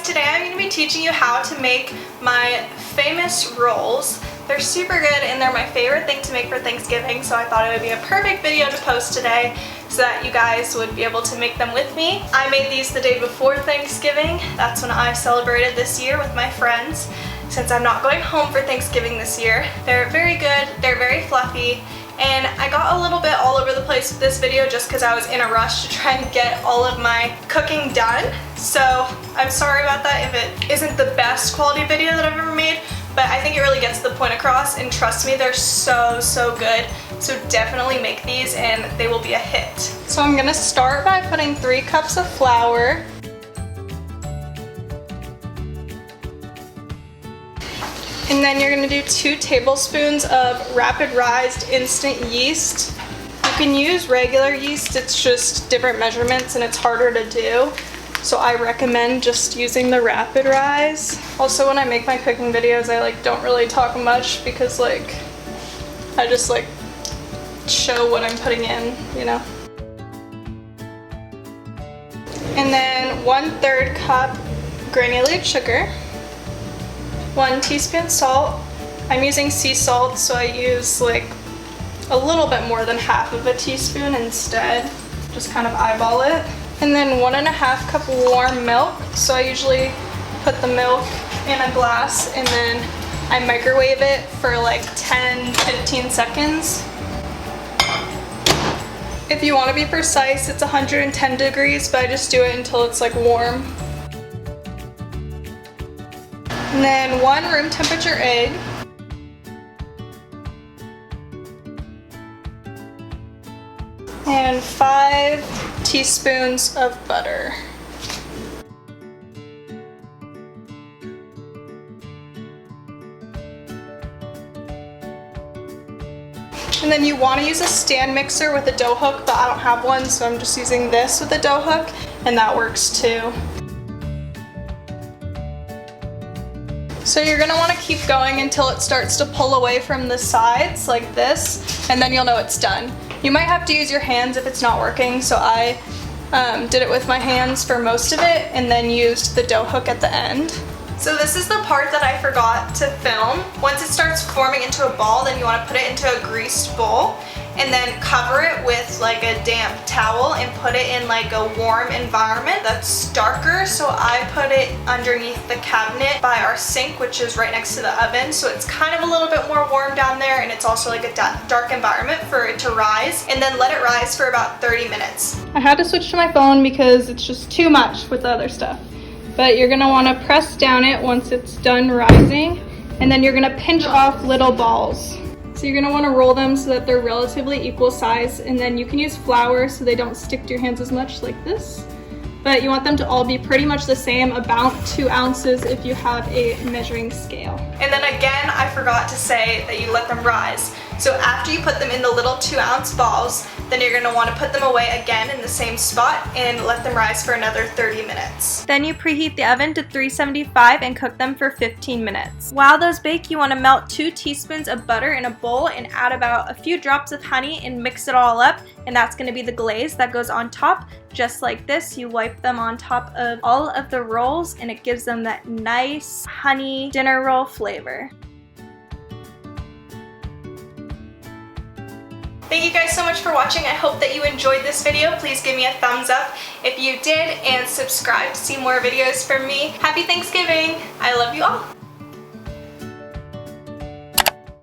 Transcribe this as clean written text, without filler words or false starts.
today I'm going to be teaching you how to make my famous rolls. They're super good and they're my favorite thing to make for Thanksgiving, so I thought it would be a perfect video to post today so that you guys would be able to make them with me. I made these the day before Thanksgiving. That's when I celebrated this year with my friends, since I'm not going home for Thanksgiving this year. They're very good, they're very fluffy, and I got a little bit all over the place with this video just because I was in a rush to try and get all of my cooking done. So I'm sorry about that if it isn't the best quality video that I've ever made, but I think it really gets the point across, and trust me, they're so good. So definitely make these and they will be a hit. So I'm gonna start by putting 3 cups of flour. And then you're gonna do 2 tablespoons of rapid rise instant yeast. You can use regular yeast, it's just different measurements and it's harder to do. So I recommend just using the rapid rise. Also, when I make my cooking videos, I don't really talk much because I just show what I'm putting in, you know. And then 1/3 cup granulated sugar. 1 teaspoon salt. I'm using sea salt, so I use a little bit more than half of a teaspoon instead. Just kind of eyeball it. And then 1.5 cup warm milk. So I usually put the milk in a glass and then I microwave it for 10-15 seconds. If you want to be precise, it's 110 degrees, but I just do it until it's warm. And then 1 room temperature egg. And 5 teaspoons of butter. And then you want to use a stand mixer with a dough hook, but I don't have one, so I'm just using this with a dough hook, and that works too. So you're gonna wanna keep going until it starts to pull away from the sides like this, and then you'll know it's done. You might have to use your hands if it's not working, so I did it with my hands for most of it and then used the dough hook at the end. So this is the part that I forgot to film. Once it starts forming into a ball, then you wanna put it into a greased bowl and then cover it with a damp towel and put it in a warm environment that's darker. So I put it underneath the cabinet by our sink, which is right next to the oven. So it's kind of a little bit more warm down there, and it's also a dark environment for it to rise, and then let it rise for about 30 minutes. I had to switch to my phone because it's just too much with the other stuff. But you're gonna wanna press down it once it's done rising, and then you're gonna pinch off little balls. So you're gonna wanna roll them so that they're relatively equal size, and then you can use flour so they don't stick to your hands as much like this. But you want them to all be pretty much the same, about 2 ounces if you have a measuring scale. And then again, I forgot to say that you let them rise. So after you put them in the little 2-ounce balls, then you're gonna wanna put them away again in the same spot and let them rise for another 30 minutes. Then you preheat the oven to 375 and cook them for 15 minutes. While those bake, you wanna melt 2 teaspoons of butter in a bowl and add about a few drops of honey and mix it all up, and that's gonna be the glaze that goes on top. Just like this, you wipe them on top of all of the rolls and it gives them that nice honey dinner roll flavor. Thank you guys so much for watching. I hope that you enjoyed this video. Please give me a thumbs up if you did, and subscribe to see more videos from me. Happy Thanksgiving! I love you all.